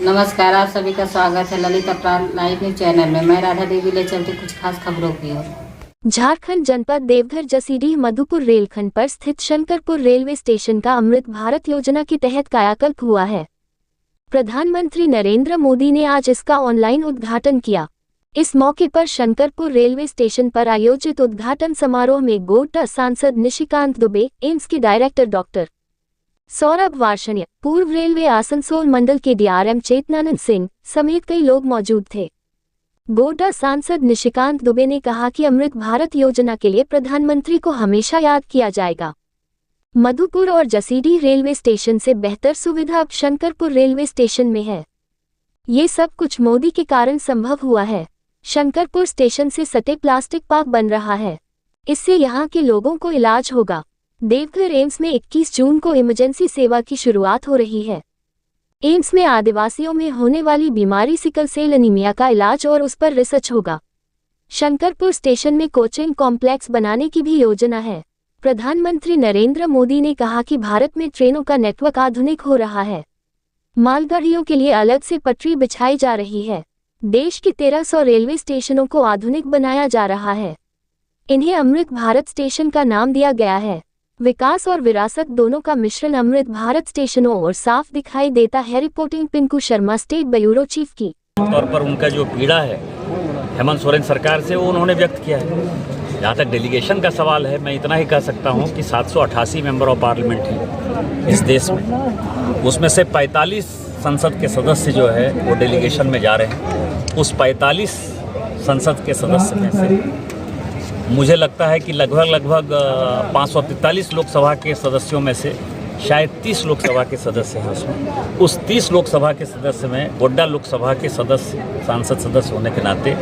नमस्कार, आप सभी का स्वागत है ललिता प्राण लाइव न्यूज चैनल में। मैं राधा देवी ले चलती कुछ खास खबरों की ओर। झारखंड जनपद देवघर जसीडीह मधुपुर रेलखंड पर स्थित शंकरपुर रेलवे स्टेशन का अमृत भारत योजना के तहत कायाकल्प हुआ है। प्रधानमंत्री नरेंद्र मोदी ने आज इसका ऑनलाइन उद्घाटन किया। इस मौके पर शंकरपुर रेलवे स्टेशन पर आयोजित उद्घाटन समारोह में गोड्डा सांसद निशिकांत दुबे, एम्स के डायरेक्टर डॉक्टर सौरभ वार्ष्णेय, पूर्व रेलवे आसनसोल मंडल के डीआरएम चेतनानंद सिंह समेत कई लोग मौजूद थे। गोड्डा सांसद निशिकांत दुबे ने कहा कि अमृत भारत योजना के लिए प्रधानमंत्री को हमेशा याद किया जाएगा। मधुपुर और जसीडीह रेलवे स्टेशन से बेहतर सुविधा अब शंकरपुर रेलवे स्टेशन में है। ये सब कुछ मोदी के कारण संभव हुआ है। शंकरपुर स्टेशन से सटे प्लास्टिक पार्क बन रहा है, इससे यहाँ के लोगों को इलाज होगा। देवघर एम्स में 21 जून को इमरजेंसी सेवा की शुरुआत हो रही है। एम्स में आदिवासियों में होने वाली बीमारी सिकल सेल एनीमिया का इलाज और उस पर रिसर्च होगा। शंकरपुर स्टेशन में कोचिंग कॉम्प्लेक्स बनाने की भी योजना है। प्रधानमंत्री नरेंद्र मोदी ने कहा कि भारत में ट्रेनों का नेटवर्क आधुनिक हो रहा है। मालगाड़ियों के लिए अलग से पटरी बिछाई जा रही है। देश के 1300 रेलवे स्टेशनों को आधुनिक बनाया जा रहा है। इन्हें अमृत भारत स्टेशन का नाम दिया गया है। विकास और विरासत दोनों का मिश्रण अमृत भारत स्टेशनों और साफ दिखाई देता है। Reporting Pinku Sharma, state bureau chief की। तौर पर उनका जो पीड़ा है हेमंत सोरेन सरकार से, वो उन्होंने व्यक्त किया है। जहाँ तक डेलीगेशन का सवाल है, मैं इतना ही कह सकता हूँ कि 788 मेंबर ऑफ पार्लियामेंट हैं इस देश में। उसमें से 45 संसद के सदस्य जो है वो डेलीगेशन में जा रहे हैं। उस 45 संसद के सदस्य में से मुझे लगता है कि लगभग 543 लोकसभा के सदस्यों में से शायद 30 लोकसभा के सदस्य हैं उसमें। उस 30 लोकसभा के सदस्य में गोड्डा लोकसभा के सांसद सदस्य होने के नाते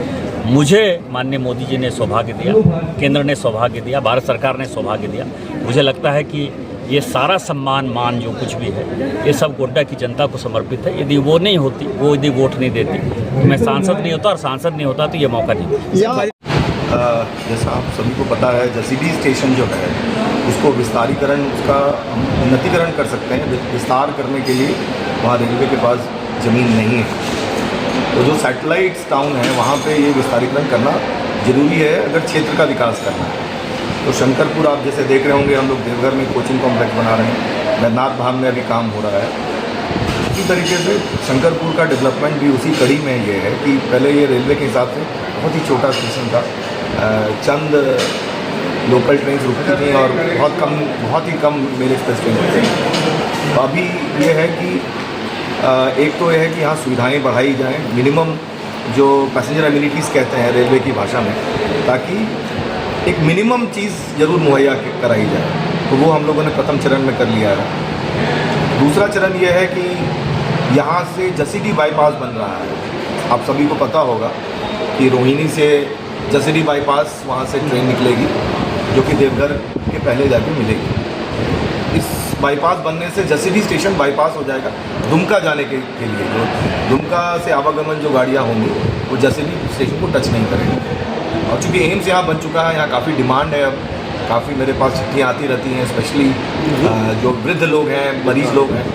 मुझे माननीय मोदी जी ने सौभाग्य दिया, केंद्र ने सौभाग्य दिया, भारत सरकार ने सौभाग्य दिया। मुझे लगता है कि ये सारा सम्मान मान जो कुछ भी है, ये सब गोड्डा की जनता को समर्पित है। यदि वो नहीं होती, वो यदि वोट नहीं देती, तो मैं सांसद नहीं होता, और सांसद नहीं होता तो ये मौका नहीं मिलता। जैसा आप सभी को पता है, जसीडीह स्टेशन जो है उसको विस्तारीकरण, उसका उन्नतीकरण कर सकते हैं। विस्तार करने के लिए वहाँ रेलवे के पास ज़मीन नहीं है, तो जो सैटेलाइट टाउन है वहाँ पे ये विस्तारीकरण करना ज़रूरी है अगर क्षेत्र का विकास करना है। तो शंकरपुर आप जैसे देख रहे होंगे, हम लोग देवघर में कोचिंग कॉम्प्लेक्स बना रहे हैं, बैद्यनाथ धाम में अभी काम हो रहा है। इसी तरीके से शंकरपुर का डेवलपमेंट भी उसी कड़ी में ये है कि पहले ये रेलवे के हिसाब से बहुत ही छोटा स्टेशन था, चंद लोकल ट्रेन रुकती थी और बहुत ही कम मेल एक्सप्रेस ट्रेन होती थी। तो अभी ये है कि एक तो यह है कि यहाँ सुविधाएं बढ़ाई जाएं, मिनिमम जो पैसेंजर एमिनिटीज़ कहते हैं रेलवे की भाषा में, ताकि एक मिनिमम चीज़ ज़रूर मुहैया कराई जाए। तो वो हम लोगों ने प्रथम चरण में कर लिया है। दूसरा चरण ये है कि यहाँ से जसीडीह बाईपास बन रहा है। आप सभी को पता होगा कि रोहिणी से जसीडीह बाईपास वहाँ से ट्रेन निकलेगी जो कि देवघर के पहले जाके मिलेगी। इस बाईपास बनने से जसीडीह स्टेशन बाईपास हो जाएगा दुमका जाने के लिए। जो दुमका से आवागमन जो गाड़ियाँ होंगी वो जसीडीह स्टेशन को टच नहीं करेंगी। और चूँकि एम्स यहाँ बन चुका है, यहाँ काफ़ी डिमांड है। अब काफ़ी मेरे पास चिट्ठियाँ आती रहती हैं, स्पेशली जो वृद्ध लोग हैं, मरीज़ लोग हैं।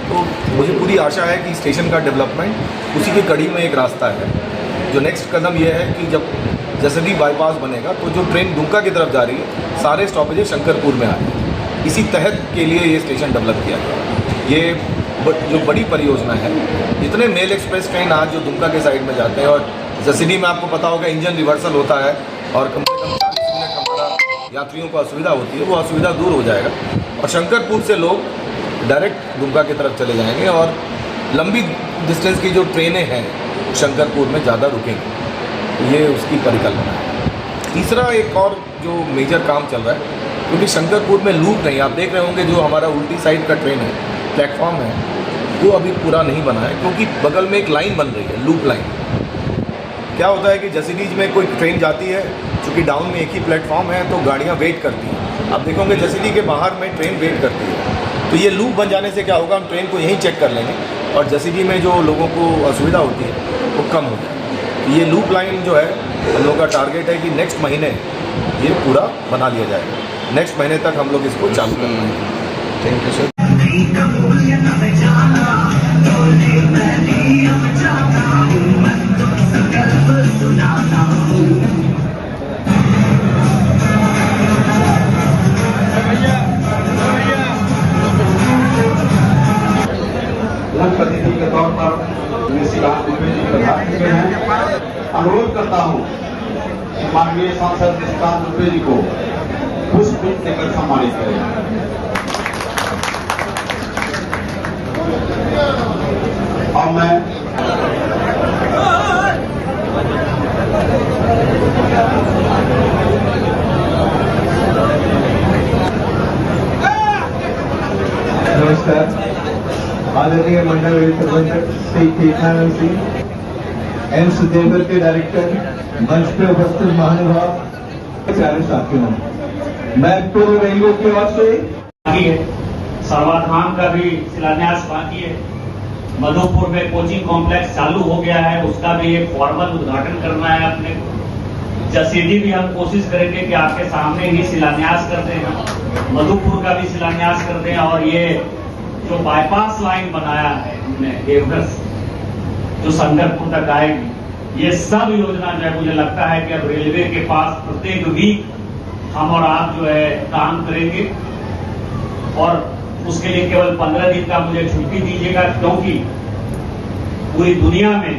तो मुझे पूरी आशा है कि स्टेशन का डेवलपमेंट उसी की कड़ी में एक रास्ता है। जो नेक्स्ट कदम यह है कि जब जसीडीह बाईपास बनेगा तो जो ट्रेन दुमका की तरफ जा रही है, सारे स्टॉपेजेस शंकरपुर में आए। इसी तहत के लिए ये स्टेशन डेवलप किया गया। ये जो बड़ी परियोजना है, इतने मेल एक्सप्रेस ट्रेन आज जो दुमका के साइड में जाते हैं, और जसीडीह में आपको पता होगा इंजन रिवर्सल होता है और कम से कम 40 मिनट हमारा यात्रियों को असुविधा होती है, वो असुविधा दूर हो जाएगा और शंकरपुर से लोग डायरेक्ट दुमका की तरफ चले जाएंगे और लंबी डिस्टेंस की जो ट्रेनें हैं शंकरपुर में ज़्यादा रुकेंगी। ये उसकी परिकल्पना है। तीसरा एक और जो मेजर काम चल रहा है, क्योंकि शंकरपुर में लूप नहीं, आप देख रहे होंगे जो हमारा उल्टी साइड का ट्रेन है, प्लेटफॉर्म है, वो अभी पूरा नहीं बना है क्योंकि बगल में एक लाइन बन रही है, लूप लाइन। क्या होता है कि जसीडीह में कोई ट्रेन जाती है, चूँकि डाउन में एक ही प्लेटफॉर्म है तो गाड़ियाँ वेट करती हैं। आप देखोगे जसीडीह के बाहर में ट्रेन वेट करती है, तो ये लूप बन जाने से क्या होगा, हम ट्रेन को यहीं चेक कर लेंगे और जसीडीह में जो लोगों को असुविधा होती है वो कम हो जाए। ये लूप लाइन जो है, हम लोग का टारगेट है कि नेक्स्ट महीने ये पूरा बना लिया जाएगा। नेक्स्ट महीने तक हम लोग इसको चालू कर पाएंगे। Thank you sir. मुख्य अतिथि के तौर पर शिवराज दुबे जी पधार चुके हैं। अनुरोध करता हूँ कि माननीय सांसद शिवराज दुबे जी को पुष्प देकर सम्मानित करें। और मैं नमस्कार, आदरणीय मंडल प्रबंधक श्री केशानंद सिंह, एम्स देवघर के डायरेक्टर, मंच पे उपस्थित महानुभाव, प्यारे साथियों, मैं पूर्व रेलवे की ओर से सर्वाधाम का भी शिलान्यास बाकी है। मधुपुर में कोचिंग कॉम्प्लेक्स चालू हो गया है, उसका भी एक फॉर्मल उद्घाटन करना है अपने को। जसीडी भी हम कोशिश करेंगे कि आपके सामने ही शिलान्यास कर दें, हम मधुपुर का भी शिलान्यास कर दें। और ये जो बाईपास लाइन बनाया है हमने देवघर से जो शंकरपुर तक आएगी, ये सब योजना जो है मुझे लगता है कि अब रेलवे के पास प्रत्येक वीक हम और आप जो है काम करेंगे। और उसके लिए केवल 15 दिन का मुझे छुट्टी दीजिएगा, क्योंकि पूरी दुनिया में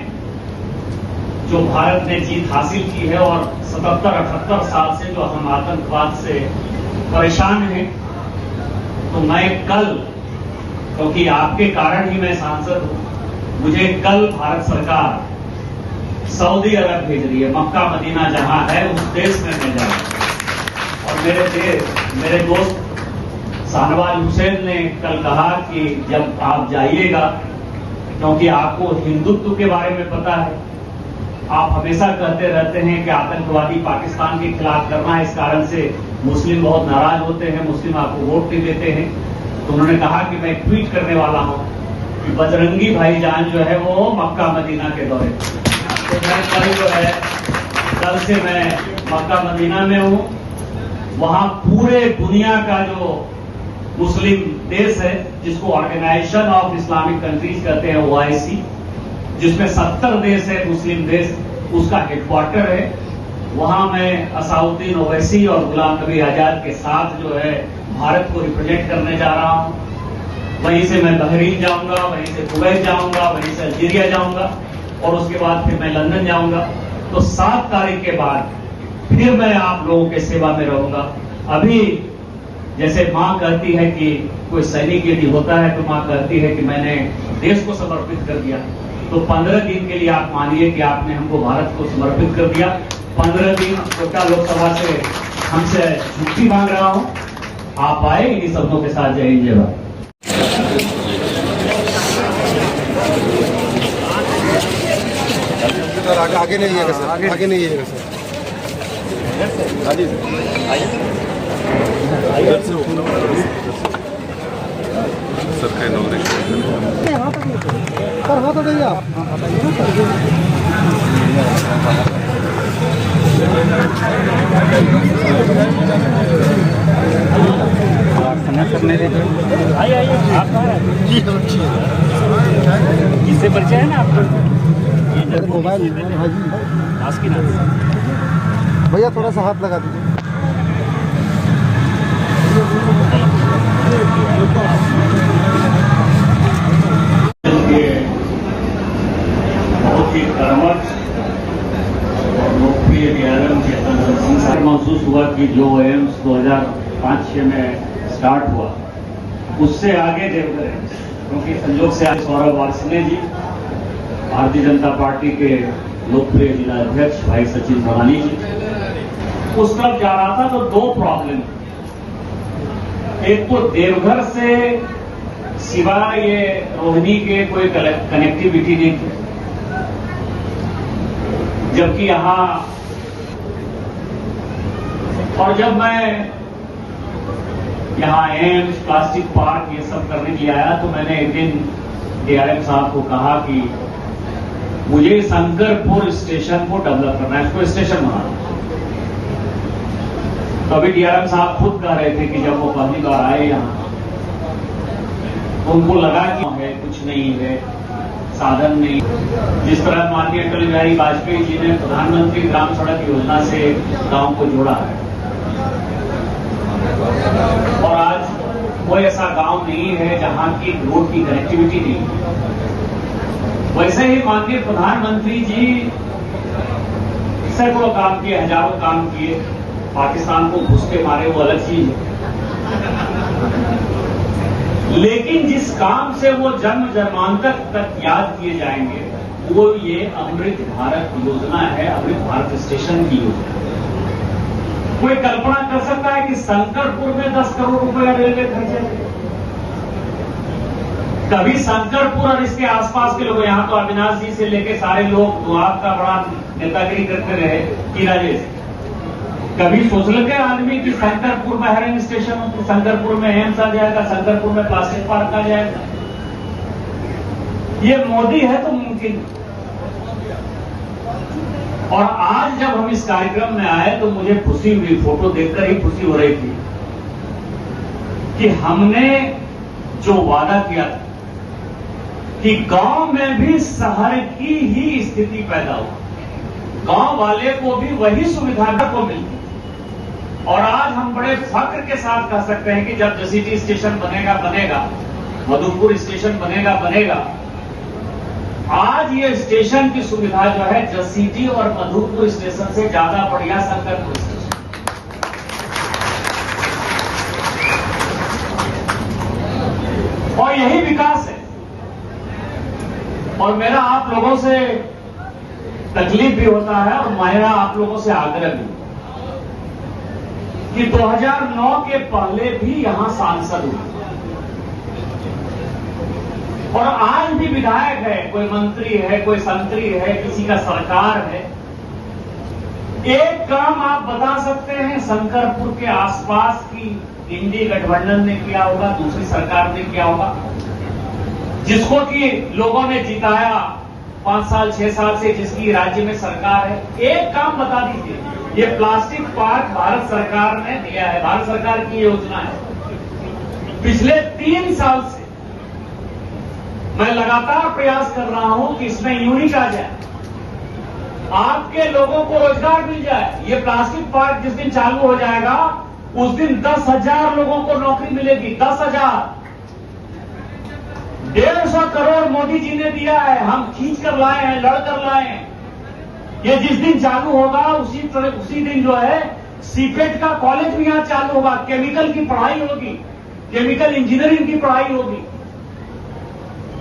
जो भारत ने जीत हासिल की है और 77-78 साल से जो हम आतंकवाद से परेशान हैं, तो मैं कल, क्योंकि आपके कारण ही मैं सांसद हूं, मुझे कल भारत सरकार सऊदी अरब भेज रही है। मक्का मदीना जहां है उस देश में मैं जाऊंगा। और मेरे दोस्त शाहनवाज हुसैन ने कल कहा कि जब आप जाइएगा, क्योंकि आपको हिंदुत्व के बारे में पता है, आप हमेशा कहते रहते हैं कि आतंकवादी पाकिस्तान के खिलाफ करना है, इस कारण से मुस्लिम बहुत नाराज होते हैं, मुस्लिम आपको वोट नहीं देते हैं। तो उन्होंने कहा कि मैं ट्वीट करने वाला हूं कि बजरंगी भाईजान जो है वो मक्का मदीना के दौरे। तो मैं कल जो है, कल से मैं मक्का मदीना में हूं। वहां पूरे दुनिया का जो मुस्लिम देश है, जिसको ऑर्गेनाइजेशन ऑफ इस्लामिक कंट्रीज कहते हैं, OIC, जिसमें 70 देश है मुस्लिम देश, उसका हेडक्वार्टर है। वहां मैं असाउद्दीन ओवैसी और गुलाम नबी आजाद के साथ जो है भारत को रिप्रेजेंट करने जा रहा हूं। वहीं से मैं बहरीन जाऊंगा, वहीं से कुवैत जाऊंगा, वहीं से अल्जीरिया जाऊंगा और उसके बाद फिर मैं लंदन जाऊंगा। तो 7 तारीख के बाद फिर मैं आप लोगों के सेवा में रहूंगा। अभी जैसे माँ कहती है कि कोई सैनिक यदि होता है तो माँ कहती है कि मैंने देश को समर्पित कर दिया। तो 15 दिन के लिए आप मानिए कि आपने हमको भारत को समर्पित कर दिया। 15 दिन कोटा लोकसभा से हमसे छुट्टी मांग रहा हूं, आप आए इन्हीं शब्दों के साथ। जय हिंद, जय भारत। आगे नहीं है सर, आगे नहीं है सर। हाँ जी सर का इनॉग्रेशन सर हो तो नहीं आप करने आइए किससे परिचय है ना आपको? मोबाइल भैया थोड़ा सा हाथ लगा दीजिए। बहुत ही कर्मठ और लोकप्रिय डीआरएम चेतन महसूस हुआ कि जो एम्स 2005-06 में स्टार्ट हुआ उससे आगे देवघर है, क्योंकि संयोग से आज सौरभ वार्ष्णेय जी भारतीय जनता पार्टी के लोकप्रिय जिला अध्यक्ष भाई सचिन भवानी जी उस तरफ जा रहा था। तो 2 प्रॉब्लम, एक तो देवघर से सिवाय ये रोहिणी के कोई कनेक्टिविटी नहीं थी, जबकि यहां, और जब मैं यहां एम्स, प्लास्टिक पार्क ये सब करने के लिए आया तो मैंने एक दिन डीआरएम साहब को कहा कि मुझे शंकरपुर स्टेशन को डेवलप करना है, इसको स्टेशन बनाना। तो अभी डीआरएम साहब खुद कह रहे थे कि जब वो पहली बार आए यहाँ तो उनको लगा कि है कुछ नहीं है, साधन नहीं। जिस तरह माननीय अटल बिहारी वाजपेयी जी ने प्रधानमंत्री ग्राम सड़क योजना से गांव को जोड़ा है, और आज कोई ऐसा गांव नहीं है जहां की रोड की कनेक्टिविटी नहीं है। वैसे ही माननीय प्रधानमंत्री जी सैकड़ों काम किए, हजारों काम किए, पाकिस्तान को घुस के मारे, वो अलग चीज है। लेकिन जिस काम से वो जन्म जन्मांतर तक याद किए जाएंगे वो ये अमृत भारत योजना है, अमृत भारत स्टेशन की योजना। कोई कल्पना कर सकता है कि शंकरपुर में 10 करोड़ रुपए रेलवे खर्चे? कभी शंकरपुर और इसके आसपास के लोग, यहां तो अविनाश जी से लेके सारे लोग दुआ का बड़ा नेतागिरी करते रहे कि राजेश, कभी सोच लगे आदमी कि शंकरपुर में हेरिंग स्टेशन हो, शंकरपुर में एम्स आ जाएगा, शंकरपुर में प्लास्टिक पार्क आ जाएगा? ये मोदी है तो मुमकिन। और आज जब हम इस कार्यक्रम में आए तो मुझे खुशी हुई, फोटो देखकर ही खुशी हो रही थी कि हमने जो वादा किया था कि गांव में भी शहर की ही स्थिति पैदा हो, गांव वाले को भी वही सुविधा को मिलती। और आज हम बड़े फख्र के साथ कह सकते हैं कि जब जसीटी स्टेशन बनेगा, मधुपुर स्टेशन बनेगा, आज ये स्टेशन की सुविधा जो है जसीटी और मधुपुर स्टेशन से ज्यादा बढ़िया शंकरपुर स्टेशन। और यही विकास है। और मेरा आप लोगों से तकलीफ भी होता है और मेरा आप लोगों से आग्रह भी कि 2009 के पहले भी यहां सांसद हुए और आज भी विधायक है, कोई मंत्री है, कोई संतरी है, किसी का सरकार है। एक काम आप बता सकते हैं शंकरपुर के आसपास की इंडी गठबंधन ने किया होगा, दूसरी सरकार ने किया होगा, जिसको कि लोगों ने जिताया 5 साल 6 साल से, जिसकी राज्य में सरकार है। एक काम बता दीजिए, ये प्लास्टिक पार्क भारत सरकार ने दिया है, भारत सरकार की योजना है। पिछले 3 साल से मैं लगातार प्रयास कर रहा हूं कि इसमें यूनिट आ जाए, आपके लोगों को रोजगार मिल जाए। ये प्लास्टिक पार्क जिस दिन चालू हो जाएगा उस दिन 10,000 लोगों को नौकरी मिलेगी। 10,000। 150 करोड़ मोदी जी ने दिया है, हम खींच कर लाए हैं, लड़कर लाए हैं। ये जिस दिन चालू होगा उसी दिन जो है सीपेट का कॉलेज भी यहां चालू होगा, केमिकल की पढ़ाई होगी, केमिकल इंजीनियरिंग की पढ़ाई होगी।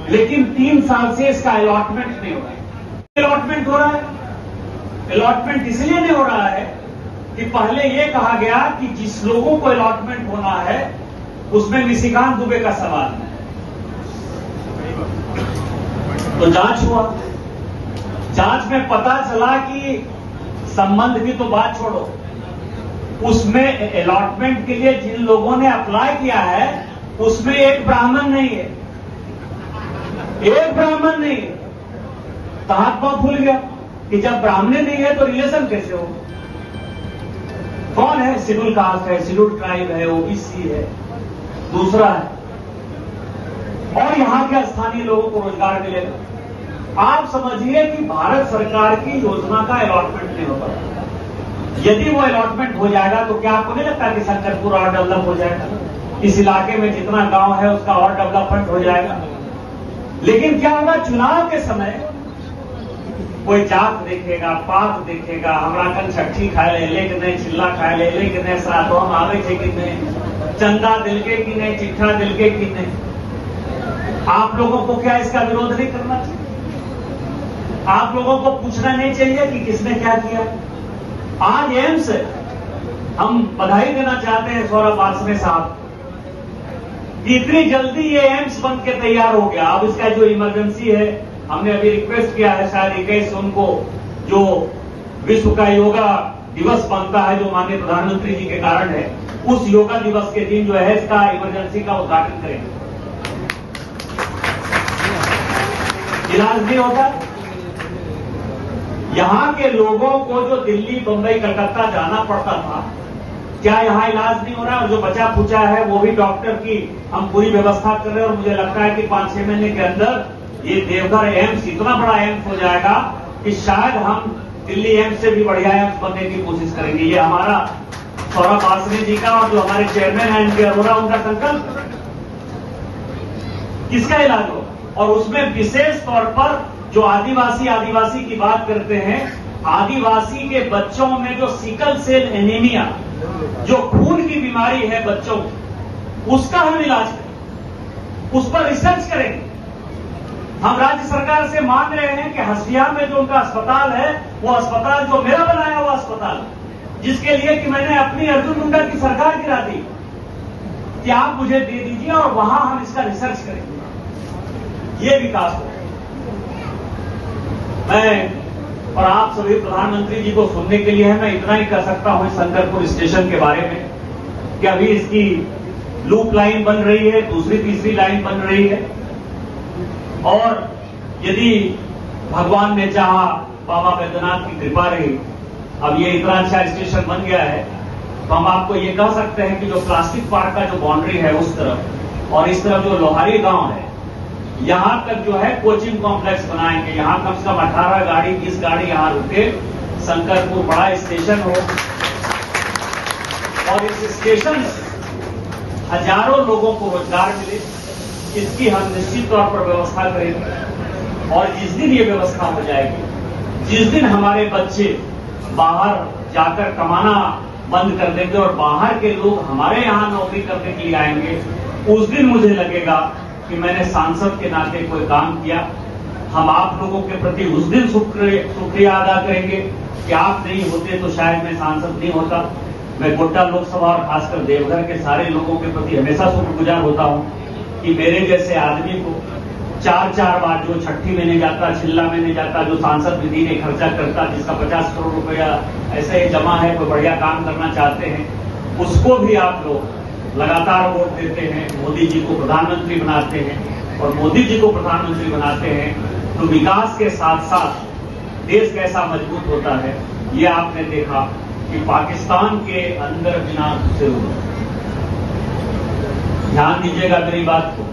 लेकिन 3 साल से इसका अलॉटमेंट नहीं हो रहा है। अलॉटमेंट हो रहा है, अलॉटमेंट इसलिए नहीं हो रहा है कि पहले यह कहा गया कि जिस लोगों को अलॉटमेंट होना है उसमें निशिकांत दुबे का सवाल है। तो जांच हुआ, जांच में पता चला कि संबंध की तो बात छोड़ो, उसमें अलॉटमेंट के लिए जिन लोगों ने अप्लाई किया है उसमें एक ब्राह्मण नहीं है, एक ब्राह्मण नहीं है। तो हाथ पांव फूल गया कि जब ब्राह्मण नहीं है तो रिलेशन कैसे हो? कौन है? शेड्यूल कास्ट है, शेड्यूल ट्राइब है, ओबीसी है, दूसरा है, और यहां के स्थानीय लोगों को रोजगार मिलेगा। आप समझिए कि भारत सरकार की योजना का अलॉटमेंट नहीं होगा। यदि वो अलॉटमेंट हो जाएगा तो क्या आपको नहीं लगता कि शंकरपुर और डेवलप हो जाएगा? इस इलाके में जितना गांव है उसका और डेवलपमेंट हो जाएगा। लेकिन क्या होगा, चुनाव के समय कोई जात देखेगा, पात देखेगा, हमरा कन छठी खाए ले कि नहीं, चिल्ला खाए ले कि नहीं, साथ हम आवे छे कि नहीं, चंदा दिल के कि नहीं, चिट्ठा दिल के कि नहीं। आप लोगों को क्या इसका विरोध नहीं करना चाहिए? आप लोगों को पूछना नहीं चाहिए कि किसने क्या किया? आज एम्स हम बधाई देना चाहते हैं सौरभ वासने साहब कि इतनी जल्दी ये एम्स बन के तैयार हो गया। अब इसका जो इमरजेंसी है, हमने अभी रिक्वेस्ट किया है, शायद 21 जून को जो विश्व का योगा दिवस बनता है, जो माननीय प्रधानमंत्री जी के कारण है, उस योगा दिवस के दिन जो है इसका इमरजेंसी का उद्घाटन करेंगे। इलाज नहीं होता। यहां के लोगों को जो दिल्ली, बंबई, कलकत्ता जाना पड़ता था, क्या यहां इलाज नहीं हो रहा? और जो बचा पूछा है वो भी डॉक्टर की हम पूरी व्यवस्था कर रहे हैं। और मुझे लगता है कि 5-6 महीने के अंदर ये देवघर एम्स इतना बड़ा एम्स हो जाएगा कि शायद हम दिल्ली एम्स से भी बढ़िया एम्स बनने की कोशिश करेंगे। ये हमारा सौरभ वासने जी का और जो हमारे चेयरमैन हैं एनके अरोड़ा, उनका संकल्प। किसका इलाज हो? और उसमें विशेष तौर पर जो आदिवासी की बात करते हैं, आदिवासी के बच्चों में जो सिकल सेल एनीमिया, जो खून की बीमारी है बच्चों, उसका हम इलाज करें, उस पर रिसर्च करेंगे। हम राज्य सरकार से मांग रहे हैं कि हसिया में जो उनका अस्पताल है, वो अस्पताल जो मेरा बनाया हुआ अस्पताल, जिसके लिए कि मैंने अपनी अर्जुन मुंडा की सरकार गिरा दी, कि आप मुझे दे दीजिए और वहां हम इसका रिसर्च करेंगे, ये विकास हो। मैं और आप सभी प्रधानमंत्री जी को सुनने के लिए है, मैं इतना ही कह सकता हूं शंकरपुर स्टेशन के बारे में कि अभी इसकी लूप लाइन बन रही है, दूसरी तीसरी लाइन बन रही है, और यदि भगवान ने चाहा, बाबा बैद्यनाथ की कृपा रही, अब ये इतना अच्छा स्टेशन बन गया है, तो हम आपको ये कह सकते हैं कि जो प्लास्टिक पार्क का जो बाउंड्री है उस तरफ और इस तरफ जो लोहारी गांव है, यहां तक जो है कोचिंग कॉम्प्लेक्स बनाएंगे। यहां कम से कम 18 गाड़ी 20 गाड़ी यहां रुके, शंकरपुर बड़ा स्टेशन हो और इस स्टेशन से हजारों लोगों को रोजगार मिले, इसकी हम निश्चित तौर पर व्यवस्था करेंगे। और जिस दिन ये व्यवस्था हो जाएगी, जिस दिन हमारे बच्चे बाहर जाकर कमाना बंद कर देंगे और बाहर के लोग हमारे यहां नौकरी करने के लिए आएंगे, उस दिन मुझे लगेगा कि मैंने सांसद के नाते कोई काम किया। हम आप लोगों के प्रति उस दिन शुक्रिया अदा करेंगे कि आप नहीं होते तो शायद मैं सांसद नहीं होता। मैं गोड्डा लोकसभा और खासकर देवघर के सारे लोगों के प्रति हमेशा शुक्रगुजार होता हूं कि मेरे जैसे आदमी को 4-4 बार, जो छठी में नहीं जाता, छिल्ला में नहीं जाता, जो सांसद विधि ने खर्चा करता, जिसका 50 करोड़ रुपया ऐसे ही जमा है, कोई बढ़िया काम करना चाहते हैं, उसको भी आप लोग लगातार वोट देते हैं, मोदी जी को प्रधानमंत्री बनाते हैं। और मोदी जी को प्रधानमंत्री बनाते हैं तो विकास के साथ साथ देश कैसा मजबूत होता है, ये आपने देखा कि पाकिस्तान के अंदर बिना घुसे हुए, ध्यान दीजिएगा मेरी बात को,